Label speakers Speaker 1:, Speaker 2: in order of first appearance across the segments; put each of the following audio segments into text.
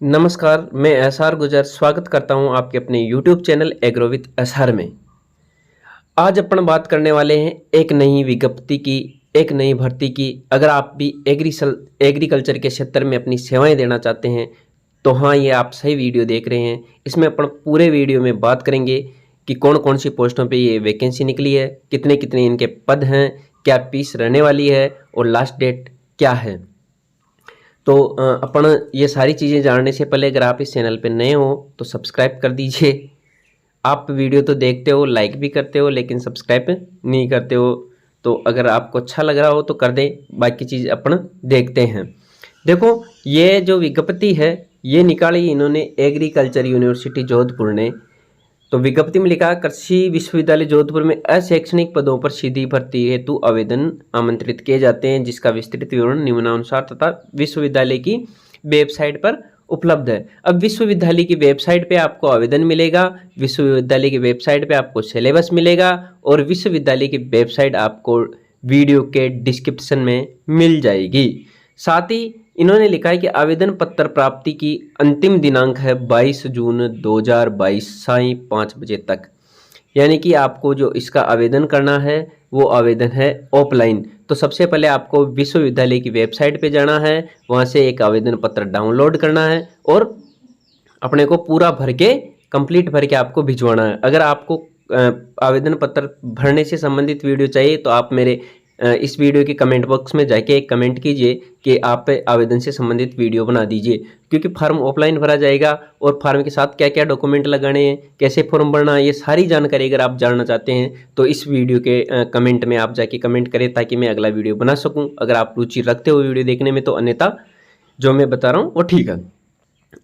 Speaker 1: नमस्कार, मैं एसआर गुजर स्वागत करता हूं आपके अपने YouTube channel agro with SR में। आज अपन बात करने वाले हैं एक नई विज्ञप्ति की, एक नई भर्ती की। अगर आप भी एग्रीकल्चर के क्षेत्र में अपनी सेवाएं देना चाहते हैं तो हाँ, ये आप सही वीडियो देख रहे हैं। इसमें अपन पूरे वीडियो में बात करेंगे कि कौन कौन सी पोस्टों पे ये वैकेंसी निकली है, कितने कितने इनके पद हैं, क्या फीस रहने वाली है और लास्ट डेट क्या है। तो अपन ये सारी चीज़ें जानने से पहले अगर आप इस चैनल पे नए हो तो सब्सक्राइब कर दीजिए। आप वीडियो तो देखते हो, लाइक भी करते हो, लेकिन सब्सक्राइब नहीं करते हो। तो अगर आपको अच्छा लग रहा हो तो कर दें, बाकी चीज़ अपन देखते हैं। देखो, ये जो विज्ञप्ति है ये निकाली इन्होंने एग्रीकल्चर यूनिवर्सिटी जोधपुर ने। तो विज्ञप्ति में लिखा, कृषि विश्वविद्यालय जोधपुर में अशैक्षणिक पदों पर सीधी भर्ती हेतु आवेदन आमंत्रित किए जाते हैं, जिसका विस्तृत विवरण निम्नानुसार तथा विश्वविद्यालय की वेबसाइट पर उपलब्ध है। अब विश्वविद्यालय की वेबसाइट पे आपको आवेदन मिलेगा, विश्वविद्यालय की वेबसाइट पे आपको सिलेबस मिलेगा और विश्वविद्यालय की वेबसाइट आपको वीडियो के डिस्क्रिप्शन में मिल जाएगी। साथ ही इन्होंने लिखा है कि आवेदन पत्र प्राप्ति की अंतिम दिनांक है 22 जून 2022 सायं 5 बजे तक। यानी कि आपको जो इसका आवेदन करना है वो आवेदन है ऑफलाइन। तो सबसे पहले आपको विश्वविद्यालय की वेबसाइट पे जाना है, वहाँ से एक आवेदन पत्र डाउनलोड करना है और अपने को पूरा भर के कंप्लीट भर के आपको भिजवाना है। अगर आपको आवेदन पत्र भरने से संबंधित वीडियो चाहिए तो आप मेरे इस वीडियो के कमेंट बॉक्स में जाके एक कमेंट कीजिए कि आप आवेदन से संबंधित वीडियो बना दीजिए, क्योंकि फॉर्म ऑफलाइन भरा जाएगा और फॉर्म के साथ क्या क्या डॉक्यूमेंट लगाने हैं, कैसे फॉर्म भरना है, ये सारी जानकारी अगर आप जानना चाहते हैं तो इस वीडियो के कमेंट में आप जाके कमेंट करें ताकि मैं अगला वीडियो बना सकूँ। अगर आप रुचि रखते हो वीडियो देखने में तो, अन्यथा जो मैं बता रहा हूँ वो ठीक है।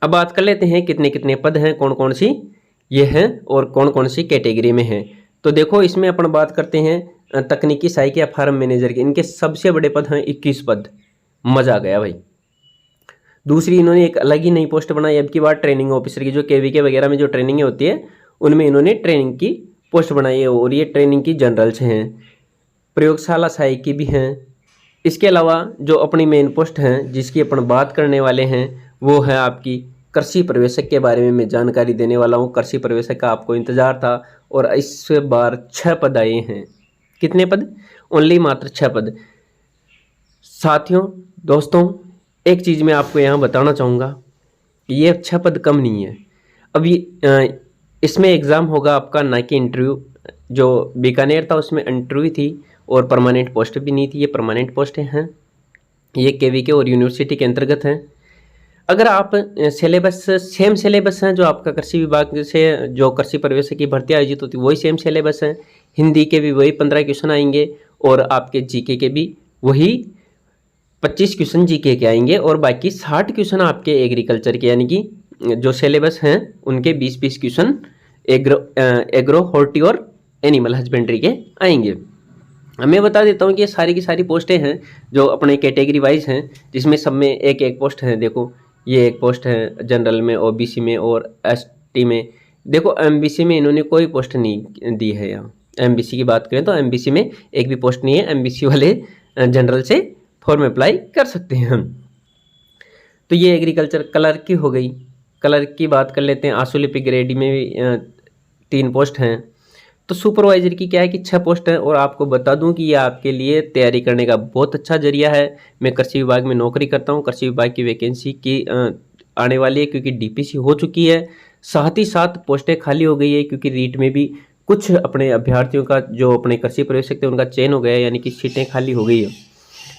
Speaker 1: अब बात कर लेते हैं कितने कितने पद हैं, कौन कौन सी ये हैं और कौन कौन सी कैटेगरी में हैं। तो देखो, इसमें अपन बात करते हैं तकनीकी सहायक या फार्म मैनेजर के। इनके सबसे बड़े पद हैं 21 पद। मजा आ गया भाई। दूसरी इन्होंने एक अलग ही नई पोस्ट बनाई अब की बार ट्रेनिंग ऑफिसर की, जो केवीके वगैरह में जो ट्रेनिंग होती है उनमें इन्होंने ट्रेनिंग की पोस्ट बनाई है और ये ट्रेनिंग की जनरल से हैं। प्रयोगशाला सहायक की भी हैं। इसके अलावा जो अपनी मेन पोस्ट हैं जिसकी अपन बात करने वाले हैं वो है आपकी कृषि प्रवेशक के बारे में मैं जानकारी देने वाला हूँ। कृषि प्रवेशक का आपको इंतजार था और इस बार 6 पद आए हैं। कितने पद? ओनली मात्र 6 पद। साथियों, दोस्तों, एक चीज़ मैं आपको यहाँ बताना चाहूँगा, ये 6 पद कम नहीं है। अभी इसमें एग्ज़ाम होगा आपका, ना कि इंटरव्यू। जो बीकानेर था उसमें इंटरव्यू थी और परमानेंट पोस्ट भी नहीं थी, ये परमानेंट पोस्टें हैं। ये केवीके और यूनिवर्सिटी के अंतर्गत हैं। अगर आप सिलेबस सेम सिलेबस हैं जो आपका कृषि विभाग से जो कृषि प्रवेशक की भर्ती आयोजित होती है वही सेम सिलेबस हैं। हिंदी के भी वही 15 क्वेश्चन आएंगे और आपके जीके के भी वही 25 क्वेश्चन जीके के आएंगे और बाकी 60 क्वेश्चन आपके एग्रीकल्चर के, यानी कि जो सिलेबस हैं उनके 20-20 क्वेश्चन एग्रो हॉर्टी और एनिमल हस्बेंड्री के आएंगे। मैं बता देता हूँ कि ये सारी की सारी पोस्टें हैं जो अपने कैटेगरी वाइज हैं, जिसमें सब में एक एक पोस्ट है। देखो, ये एक पोस्ट है जनरल में, ओबीसी में और एसटी में। देखो, एमबीसी में इन्होंने कोई पोस्ट नहीं दी है। यहाँ एमबीसी की बात करें तो एमबीसी में एक भी पोस्ट नहीं है। एमबीसी वाले जनरल से फॉर्म अप्लाई कर सकते हैं हम। तो ये एग्रीकल्चर क्लर्क की हो गई। क्लर्क की बात कर लेते हैं। आशुलिपिक ग्रेड में भी 3 पोस्ट हैं। तो सुपरवाइजर की क्या है कि 6 पोस्ट हैं और आपको बता दूं कि ये आपके लिए तैयारी करने का बहुत अच्छा जरिया है। मैं कृषि विभाग में नौकरी करता हूं। कृषि विभाग की वैकेंसी की आने वाली है क्योंकि डीपीसी हो चुकी है। साथ ही साथ पोस्टें खाली हो गई है क्योंकि रीट में भी कुछ अपने अभ्यर्थियों का जो अपने कृषि प्रवेशक थे उनका चयन हो गया है, यानी कि सीटें खाली हो गई है।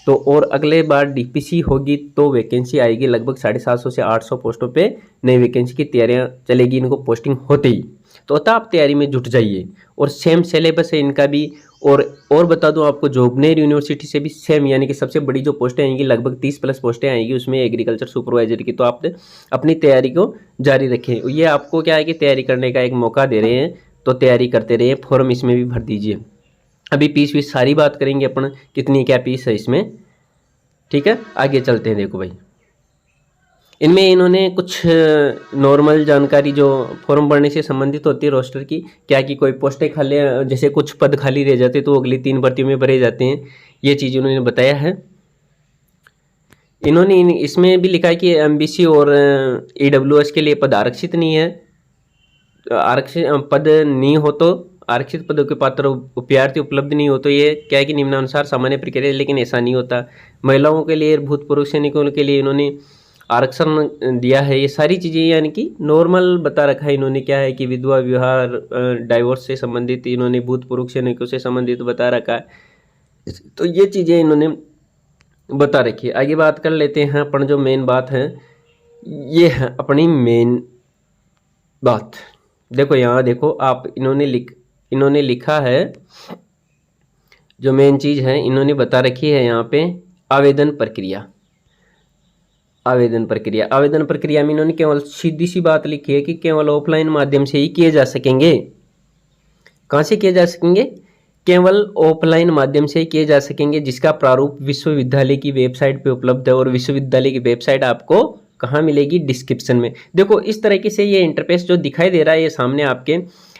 Speaker 1: तो और अगले बार डीपीसी होगी तो वैकेंसी आएगी लगभग 750 से 800 पोस्टों पे नई वैकेंसी की तैयारियां चलेगी इनको पोस्टिंग होते ही। तो अतः आप तैयारी में जुट जाइए और सेम सिलेबस है इनका भी। और बता दूं आपको, जोबनेर यूनिवर्सिटी से भी सेम, यानी कि सबसे बड़ी जो पोस्टें आएंगी लगभग 30+ पोस्टें आएंगी उसमें एग्रीकल्चर सुपरवाइजर की। तो आप अपनी तैयारी को जारी रखें। ये आपको क्या है कि तैयारी करने का एक मौका दे रहे हैं, तो तैयारी करते रहिए। फॉर्म इसमें भी भर दीजिए। अभी फीस वीस सारी बात करेंगे अपन, कितनी क्या फीस है इसमें, ठीक है। आगे चलते हैं। देखो भाई, इनमें इन्होंने कुछ नॉर्मल जानकारी जो फॉर्म भरने से संबंधित होती है रोस्टर की, क्या कि कोई पोस्टें खाली, जैसे कुछ पद खाली रह जाते तो अगली 3 भर्तियों में भरे जाते हैं, ये चीज़ उन्होंने बताया है। इन्होंने इसमें भी लिखा है कि एमबीसी और ईडब्ल्यूएस के लिए पद आरक्षित नहीं है। आरक्षित पद नहीं हो तो आरक्षित पदों के पात्र अभ्यर्थी उपलब्ध नहीं हो तो ये क्या है कि निम्नानुसार सामान्य प्रक्रिया, लेकिन ऐसा नहीं होता। महिलाओं के लिए, भूतपूर्व सैनिकों के लिए इन्होंने आरक्षण दिया है। ये सारी चीज़ें यानी कि नॉर्मल बता रखा है इन्होंने। क्या है कि विधवा विवाह, डाइवोर्स से संबंधित इन्होंने भूतपूर्व सैनिकों से संबंधित बता रखा है। तो ये चीज़ें इन्होंने बता रखी है। आगे बात कर लेते हैं अपन, जो मेन बात है ये है अपनी मेन बात। देखो यहाँ देखो आप, इन्होंने लिखा है, जो मेन चीज़ है इन्होंने बता रखी है यहाँ पे, आवेदन प्रक्रिया। आवेदन प्रक्रिया में इन्होंने केवल सीधी सी बात लिखी है कि केवल ऑफलाइन माध्यम से ही किए जा सकेंगे। कहाँ से किए जा सकेंगे? केवल ऑफलाइन माध्यम से ही किए जा सकेंगे, जिसका प्रारूप विश्वविद्यालय की वेबसाइट पे उपलब्ध है। और विश्वविद्यालय की वेबसाइट आपको कहाँ मिलेगी? डिस्क्रिप्शन में। देखो इस तरीके से ये इंटरफेस जो दिखाई दे रहा है ये सामने आपके,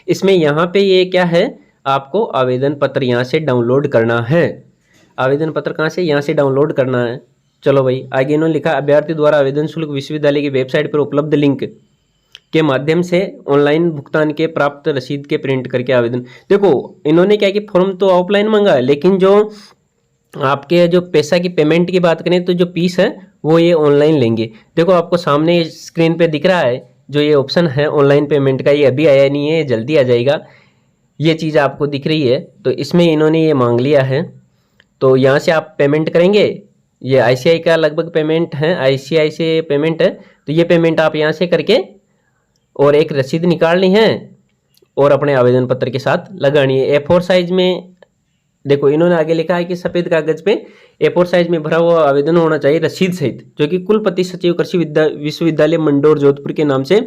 Speaker 1: इसमें यहाँ पे ये क्या है, आपको आवेदन पत्र यहाँ से डाउनलोड करना है। आवेदन पत्र कहाँ से? यहाँ से डाउनलोड करना है। चलो भाई आगे इन्होंने लिखा, अभ्यर्थी द्वारा आवेदन शुल्क विश्वविद्यालय की वेबसाइट पर उपलब्ध लिंक के माध्यम से ऑनलाइन भुगतान के प्राप्त रसीद के प्रिंट करके आवेदन। देखो इन्होंने क्या कि फॉर्म तो ऑफलाइन मांगा है, लेकिन जो आपके जो पैसा की पेमेंट की बात करें तो जो फीस है वो ये ऑनलाइन लेंगे। देखो आपको सामने स्क्रीन पे दिख रहा है जो ये ऑप्शन है ऑनलाइन पेमेंट का, ये अभी आया नहीं है, जल्दी आ जाएगा। ये चीज़ आपको दिख रही है, तो इसमें इन्होंने ये मांग लिया है। तो यहाँ से आप पेमेंट करेंगे। ये आईसीआई का लगभग पेमेंट है, आईसीआई से पेमेंट है, तो ये पेमेंट आप यहाँ से करके और एक रसीद निकालनी है और अपने आवेदन पत्र के साथ लगानी है। A4 साइज में, देखो इन्होंने आगे लिखा है कि सफ़ेद कागज पे A4 साइज में भरा हुआ आवेदन होना चाहिए रसीद सहित, जो कि कुलपति सचिव कृषि विश्वविद्यालय मंडोर जोधपुर के नाम से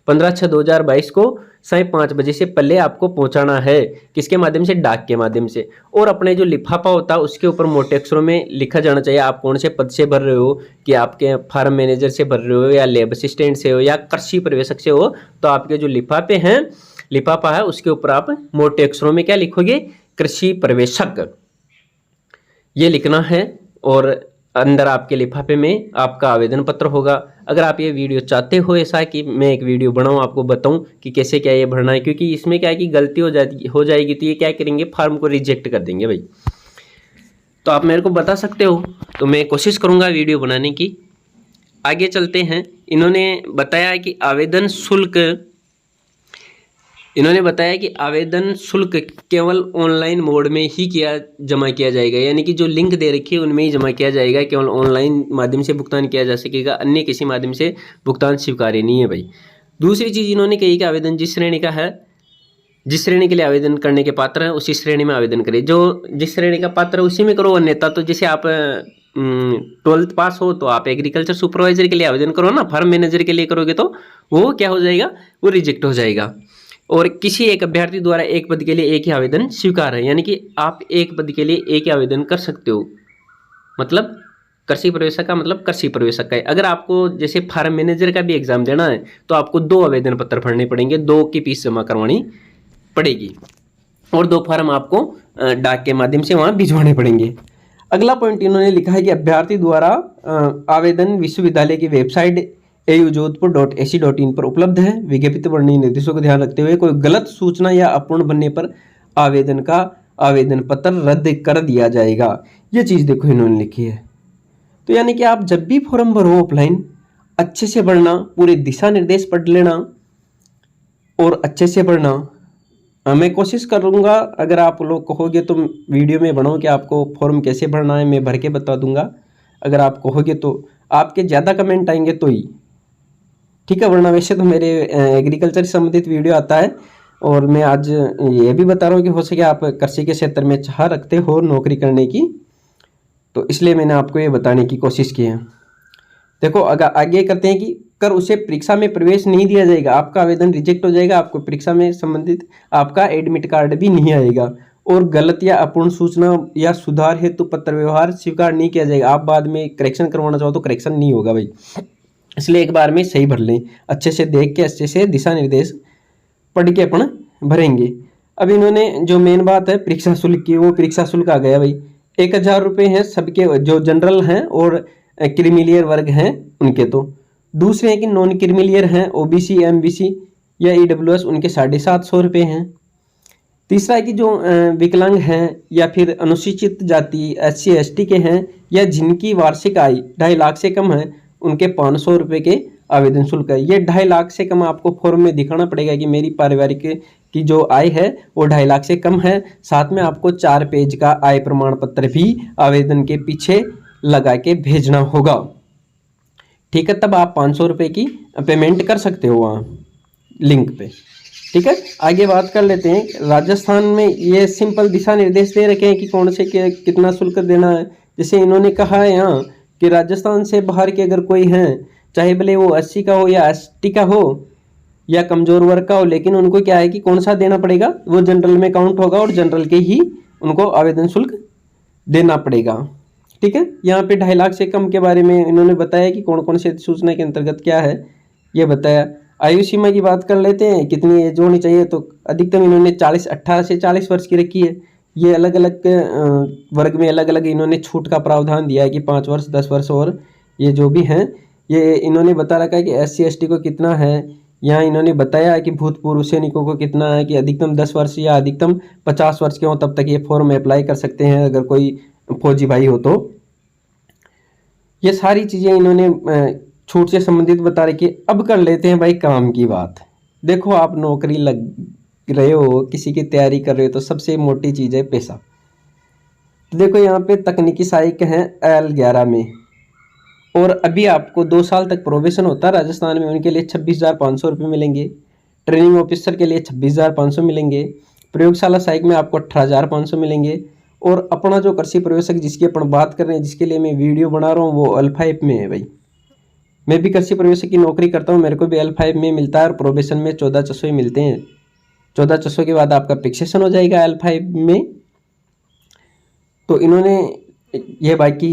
Speaker 1: 15/6/2022 को 5:30 बजे से पहले आपको पहुंचाना है। किसके माध्यम से? डाक के माध्यम से। और अपने जो लिफाफा होता है उसके ऊपर मोटे अक्षरों में लिखा जाना चाहिए आप कौन से पद से भर रहे हो, कि आपके फार्म मैनेजर से भर रहे हो या लैब असिस्टेंट से हो या कृषि पर्यवेक्षक से हो। तो आपके जो लिफाफा है उसके ऊपर आप मोटे अक्षरों में क्या लिखोगे? कृषि पर्यवेक्षक, ये लिखना है। और अंदर आपके लिफाफे में आपका आवेदन पत्र होगा। अगर आप ये वीडियो चाहते हो ऐसा कि मैं एक वीडियो बनाऊं, आपको बताऊं कि कैसे क्या ये भरना है, क्योंकि इसमें क्या है कि गलती हो जाएगी तो ये क्या करेंगे, फॉर्म को रिजेक्ट कर देंगे भाई। तो आप मेरे को बता सकते हो, तो मैं कोशिश करूंगा वीडियो बनाने की। आगे चलते हैं। इन्होंने बताया कि आवेदन शुल्क केवल ऑनलाइन मोड में ही जमा किया जाएगा, यानी कि जो लिंक दे रखी है उनमें ही जमा किया जाएगा। केवल ऑनलाइन माध्यम से भुगतान किया जा सकेगा, अन्य किसी माध्यम से भुगतान स्वीकार्य नहीं है भाई। दूसरी चीज़ इन्होंने कही कि आवेदन जिस श्रेणी का है, जिस श्रेणी के लिए आवेदन करने के पात्र है उसी श्रेणी में आवेदन करें। जो जिस श्रेणी का पात्र है उसी में करो, अन्यथा तो जैसे आप 12th पास हो तो आप एग्रीकल्चर सुपरवाइजर के लिए आवेदन करो ना, फार्म मैनेजर के लिए करोगे तो वो क्या हो जाएगा, वो रिजेक्ट हो जाएगा। और किसी एक अभ्यर्थी द्वारा एक पद के लिए एक ही आवेदन स्वीकार है, यानी कि आप एक पद के लिए एक ही आवेदन कर सकते हो। मतलब कृषि पर्यवेक्षक का मतलब कृषि पर्यवेक्षक का है। अगर आपको जैसे फार्म मैनेजर का भी एग्जाम देना है तो आपको 2 आवेदन पत्र भरने पड़ेंगे, 2 की फीस जमा करवानी पड़ेगी और 2 फार्म आपको डाक के माध्यम से वहाँ भिजवाने पड़ेंगे। अगला पॉइंट इन्होंने लिखा है कि अभ्यर्थी द्वारा आवेदन विश्वविद्यालय की वेबसाइट aujodhpur.ac.in पर उपलब्ध है। विज्ञापित वर्णीय निर्देशों को ध्यान रखते हुए कोई गलत सूचना या अपूर्ण बनने पर आवेदन पत्र रद्द कर दिया जाएगा। ये चीज़ देखो इन्होंने लिखी है। तो यानी कि आप जब भी फॉर्म भरो ऑफलाइन, अच्छे से भरना, पूरे दिशा निर्देश पढ़ लेना और अच्छे से भरना। मैं कोशिश करूँगा, अगर आप लोग कहोगे तो वीडियो में बनाऊँ कि आपको फॉर्म कैसे भरना है, मैं भर के बता दूंगा। अगर आप कहोगे तो आपके ज़्यादा कमेंट आएंगे तो ही ठीक है, वरना वैसे तो मेरे एग्रीकल्चर से संबंधित वीडियो आता है। और मैं आज ये भी बता रहा हूँ कि हो सके आप कृषि के क्षेत्र में चाह रखते हो नौकरी करने की, तो इसलिए मैंने आपको ये बताने की कोशिश की है। देखो अगर आगे करते हैं कि कर उसे परीक्षा में प्रवेश नहीं दिया जाएगा, आपका आवेदन रिजेक्ट हो जाएगा, आपको परीक्षा में संबंधित आपका एडमिट कार्ड भी नहीं आएगा। और गलत या अपूर्ण सूचना या सुधार हेतु पत्र व्यवहार स्वीकार नहीं किया जाएगा। आप बाद में करेक्शन करवाना चाहो तो करेक्शन नहीं होगा भाई, इसलिए एक बार में सही भर लें, अच्छे से देख के अच्छे से दिशा निर्देश पढ़ के अपन भरेंगे। अब इन्होंने जो मेन बात है परीक्षा शुल्क की, वो परीक्षा शुल्क आ गया भाई 1000 रुपये है सबके जो जनरल हैं और क्रीमिलियर वर्ग हैं उनके। तो दूसरे हैं कि नॉन क्रीमिलियर हैं, ओबीसी, एमबीसी या ईडब्ल्यूएस, उनके 750 रुपये हैं। तीसरा है कि जो विकलांग हैं या फिर अनुसूचित जाति SC ST के हैं या जिनकी वार्षिक आय 2.5 लाख से कम है, उनके 500 रुपये के आवेदन शुल्क है। ये 2.5 लाख से कम आपको फॉर्म में दिखाना पड़ेगा कि मेरी पारिवारिक की जो आय है वो 2.5 लाख से कम है। साथ में आपको 4 पेज का आय प्रमाण पत्र भी आवेदन के पीछे लगा के भेजना होगा। ठीक है, तब आप 500 रुपये की पेमेंट कर सकते हो वहाँ लिंक पे। ठीक है, आगे बात कर लेते हैं। राजस्थान में ये सिंपल दिशा निर्देश दे रखे हैं कि कौन से कितना शुल्क देना है। जैसे इन्होंने कहा है यहाँ कि राजस्थान से बाहर के अगर कोई हैं, चाहे भले वो SC का हो या ST का हो या कमजोर वर्ग का हो, लेकिन उनको क्या है कि कौन सा देना पड़ेगा, वो जनरल में काउंट होगा और जनरल के ही उनको आवेदन शुल्क देना पड़ेगा। ठीक है, यहाँ पे 2.5 लाख से कम के बारे में इन्होंने बताया कि कौन कौन से सूचना के अंतर्गत क्या है ये बताया। आयु सीमा की बात कर लेते हैं, कितनी एज होनी चाहिए। तो अधिकतम इन्होंने 18 से 40 वर्ष की रखी है। ये अलग अलग वर्ग में अलग अलग इन्होंने छूट का प्रावधान दिया है कि 5 वर्ष, 10 वर्ष और ये जो भी हैं ये इन्होंने बता रखा है कि SC ST को कितना है। यहाँ इन्होंने बताया है कि भूतपूर्व सैनिकों को कितना है कि अधिकतम 10 वर्ष या अधिकतम 50 वर्ष के हो तब तक ये फॉर्म अप्लाई कर सकते हैं अगर कोई फौजी भाई हो तो। ये सारी चीज़ें इन्होंने छूट से संबंधित बता रखी है। अब कर लेते हैं भाई काम की बात। देखो, आप नौकरी लग रहे हो, किसी की तैयारी कर रहे हो, तो सबसे मोटी चीज़ है पैसा। तो देखो यहाँ पे तकनीकी सहायक हैं L11 में, और अभी आपको 2 साल तक प्रोबेशन होता है राजस्थान में, उनके लिए 26,500 रुपये मिलेंगे। ट्रेनिंग ऑफिसर के लिए 26,500 मिलेंगे। प्रयोगशाला सहायक में आपको 18,500 मिलेंगे। और अपना जो कृषि प्रवेशक जिसकी अपन बात कर रहे हैं, जिसके लिए मैं वीडियो बना रहा हूँ, वो L5 में है भाई। मैं भी कृषि प्रवेशक की नौकरी करता हूँ, मेरे को भी L5 में मिलता है और प्रोबेशन में 14,600 ही मिलते हैं। 14,600 के बाद आपका फिक्सेशन हो जाएगा L5 में। तो इन्होंने ये बाकी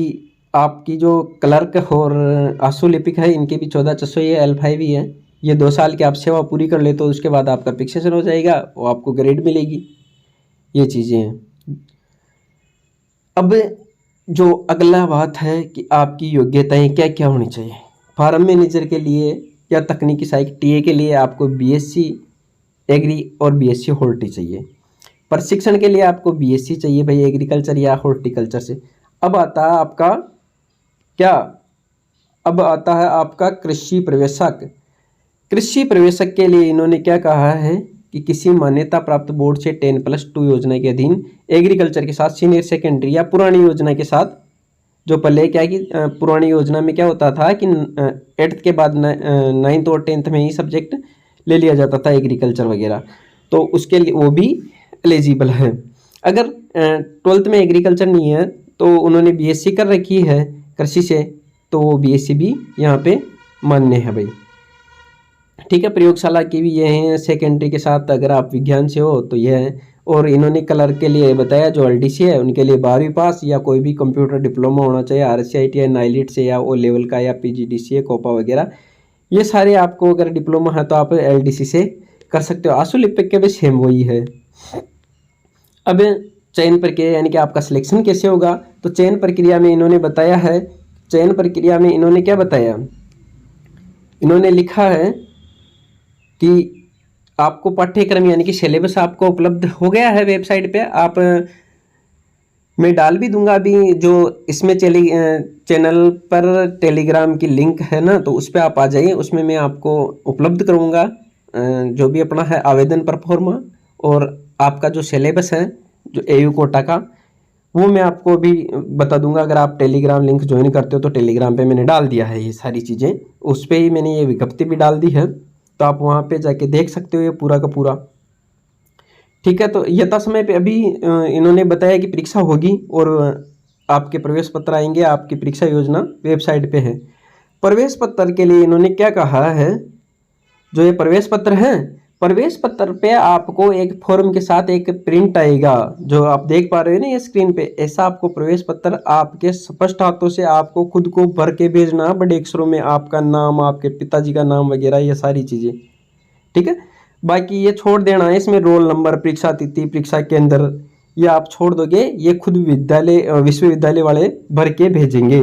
Speaker 1: आपकी जो क्लर्क और आंसू लिपिक है, इनके भी 14,600 ये L5 ही है। ये 2 साल की आप सेवा पूरी कर ले तो उसके बाद आपका फिक्सेशन हो जाएगा और आपको ग्रेड मिलेगी। ये चीज़ें हैं। अब जो अगला बात है कि आपकी योग्यताएं क्या क्या होनी चाहिए। फार्म मैनेजर के लिए या तकनीकी सहायक TA के लिए आपको BSc एग्री और BSc हॉर्टी चाहिए। प्रशिक्षण के लिए आपको BSc चाहिए भाई, एग्रीकल्चर या हॉर्टिकल्चर से। अब आता है आपका क्या, अब आता है आपका कृषि प्रवेशक। कृषि प्रवेशक के लिए इन्होंने क्या कहा है कि किसी मान्यता प्राप्त बोर्ड से 10+2 योजना के अधीन एग्रीकल्चर के साथ सीनियर सेकेंडरी या पुरानी योजना के साथ, जो पहले क्या है कि पुरानी योजना में क्या होता था कि 8th के बाद 9th और 10th में ही सब्जेक्ट ले लिया जाता था एग्रीकल्चर वगैरह, तो उसके लिए वो भी एलिजिबल है। अगर 12th में एग्रीकल्चर नहीं है तो उन्होंने BSc कर रखी है कृषि से, तो वो BSc भी यहाँ पे मान्य है भाई। ठीक है, प्रयोगशाला की भी ये हैं सेकेंडरी के साथ, अगर आप विज्ञान से हो तो ये है। और इन्होंने क्लर्क के लिए बताया जो LDC है उनके लिए 12वीं पास या कोई भी कंप्यूटर डिप्लोमा होना चाहिए RSC-ITI नाइलिट से या O लेवल का या PGDCA कोपा वगैरह। ये सारे आपको अगर डिप्लोमा है तो आप LDC से कर सकते हो। आंसू लिपिक के भी सेम वही है। अब चयन प्रक्रिया यानी कि आपका सिलेक्शन कैसे होगा, तो चयन प्रक्रिया में इन्होंने बताया है, चयन प्रक्रिया में इन्होंने क्या बताया, इन्होंने लिखा है कि आपको पाठ्यक्रम यानी कि सिलेबस आपको उपलब्ध हो गया है वेबसाइट पे। आप मैं डाल भी दूंगा अभी, जो इसमें चैनल पर टेलीग्राम की लिंक है ना, तो उस पर आप आ जाइए, उसमें मैं आपको उपलब्ध करूंगा जो भी अपना है आवेदन पर फॉर्म और आपका जो सिलेबस है जो AU कोटा का, वो मैं आपको अभी बता दूंगा। अगर आप टेलीग्राम लिंक ज्वाइन करते हो तो टेलीग्राम पे मैंने डाल दिया है ये सारी चीज़ें, उस पर ही मैंने ये विज्ञप्ति भी डाल दी है, तो आप वहाँ पे जाके देख सकते हो ये पूरा का पूरा। ठीक है, तो यथा समय पे अभी इन्होंने बताया कि परीक्षा होगी और आपके प्रवेश पत्र आएंगे, आपकी परीक्षा योजना वेबसाइट पे है। प्रवेश पत्र के लिए इन्होंने क्या कहा है, जो ये प्रवेश पत्र है, प्रवेश पत्र पे आपको एक फॉर्म के साथ एक प्रिंट आएगा, जो आप देख पा रहे हो ना ये स्क्रीन पे, ऐसा आपको प्रवेश पत्र आपके स्पष्ट हाथों से आपको खुद को भर के भेजना, बड़े अक्षरों में आपका नाम, आपके पिताजी का नाम वगैरह, ये सारी चीज़ें। ठीक है, बाकी ये छोड़ देना है इसमें रोल नंबर, परीक्षा तिथि, परीक्षा केंद्र, ये आप छोड़ दोगे, ये खुद विश्वविद्यालय वाले भर के भेजेंगे।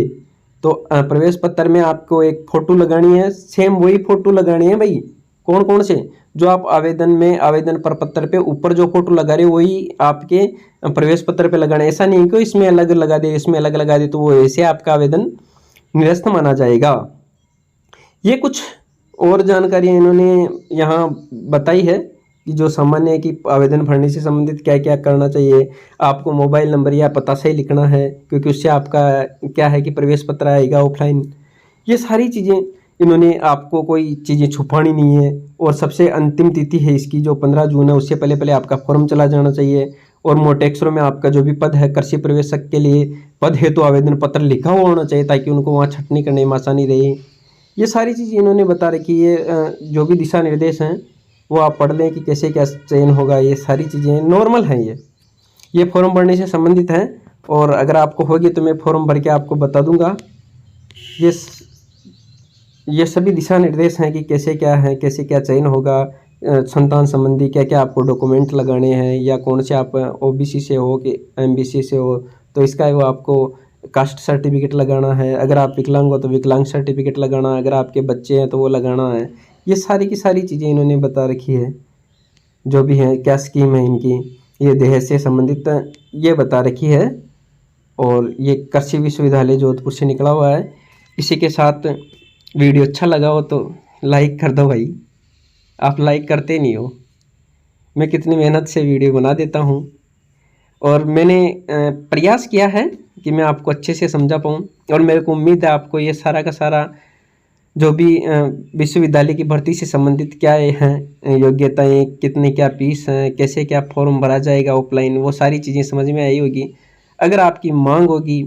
Speaker 1: तो प्रवेश पत्र में आपको एक फ़ोटो लगानी है, सेम वही फ़ोटो लगानी है भाई। कौन कौन से जो आप आवेदन में आवेदन प्रपत्र पे ऊपर जो फ़ोटो लगा रहे हो वही आपके प्रवेश पत्र पे लगाना है। ऐसा नहीं कि इसमें अलग लगा दे, इसमें अलग लगा दे, तो वो ऐसे आपका आवेदन निरस्त माना जाएगा। ये कुछ और जानकारियाँ इन्होंने यहाँ बताई है कि जो सामान्य है कि आवेदन भरने से संबंधित क्या क्या करना चाहिए। आपको मोबाइल नंबर या पता सही लिखना है, क्योंकि उससे आपका क्या है कि प्रवेश पत्र आएगा ऑफलाइन। ये सारी चीज़ें इन्होंने आपको कोई चीज़ें छुपानी नहीं है। और सबसे अंतिम तिथि है इसकी जो 15 जून है, उससे पहले पहले आपका फॉर्म चला जाना चाहिए। और मोटे अक्षरों में आपका जो भी पद है कृषि प्रवेशक के लिए पद हेतु आवेदन पत्र लिखा हुआ होना चाहिए, ताकि उनको वहाँ छंटनी करने में आसानी रहे। ये सारी चीज़ें इन्होंने बता रखी है। जो भी दिशा निर्देश हैं वो आप पढ़ लें कि कैसे क्या चयन होगा। ये सारी चीज़ें नॉर्मल हैं। ये फॉर्म भरने से संबंधित हैं, और अगर आपको होगी तो मैं फॉर्म भर के आपको बता दूंगा। ये सभी दिशा निर्देश हैं कि कैसे क्या है, कैसे क्या चयन होगा। संतान संबंधी क्या क्या आपको डॉक्यूमेंट लगाने हैं, या कौन से आप ओबीसी से हो कि एमबीसी से हो तो इसका वो आपको कास्ट सर्टिफिकेट लगाना है। अगर आप विकलांग हो तो विकलांग सर्टिफिकेट लगाना है। अगर आपके बच्चे हैं तो वो लगाना है। ये सारी की सारी चीज़ें इन्होंने बता रखी है। जो भी है क्या स्कीम है इनकी, ये दहेज से संबंधित ये बता रखी है। और ये कृषि विश्वविद्यालय जोधपुर से निकला हुआ है। इसी के साथ वीडियो अच्छा लगा हो तो लाइक कर दो भाई, आप लाइक करते नहीं हो। मैं कितनी मेहनत से वीडियो बना देता हूँ, और मैंने प्रयास किया है कि मैं आपको अच्छे से समझा पाऊँ। और मेरे को उम्मीद है आपको ये सारा का सारा जो भी विश्वविद्यालय की भर्ती से संबंधित क्या हैं योग्यताएं, कितनी क्या फीस हैं, कैसे क्या फॉर्म भरा जाएगा ऑफलाइन, वो सारी चीज़ें समझ में आई होगी। अगर आपकी मांग होगी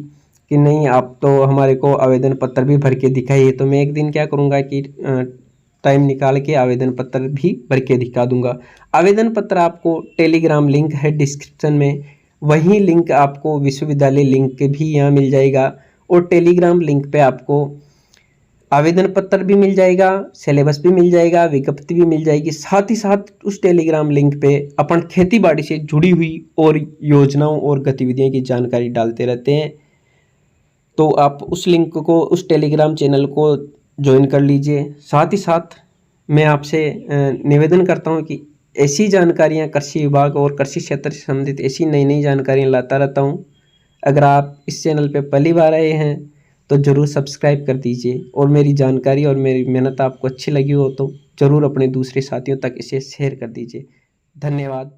Speaker 1: कि नहीं आप तो हमारे को आवेदन पत्र भी भर के दिखाइए, तो मैं एक दिन क्या करूँगा कि टाइम निकाल के आवेदन पत्र भी भर के दिखा दूंगा। आवेदन पत्र आपको टेलीग्राम लिंक है डिस्क्रिप्शन में, वही लिंक आपको विश्वविद्यालय लिंक भी यहाँ मिल जाएगा। और टेलीग्राम लिंक पे आपको आवेदन पत्र भी मिल जाएगा, सिलेबस भी मिल जाएगा, विज्ञप्ति भी मिल जाएगी। साथ ही साथ उस टेलीग्राम लिंक पे अपन खेती बाड़ी से जुड़ी हुई और योजनाओं और गतिविधियों की जानकारी डालते रहते हैं। तो आप उस लिंक को, उस टेलीग्राम चैनल को ज्वाइन कर लीजिए। साथ ही साथ मैं आपसे निवेदन करता हूं कि ऐसी जानकारियां कृषि विभाग और कृषि क्षेत्र से संबंधित ऐसी नई नई जानकारियां लाता रहता हूं। अगर आप इस चैनल पे पहली बार आए हैं तो ज़रूर सब्सक्राइब कर दीजिए, और मेरी जानकारी और मेरी मेहनत आपको अच्छी लगी हो तो ज़रूर अपने दूसरे साथियों तक इसे शेयर कर दीजिए। धन्यवाद।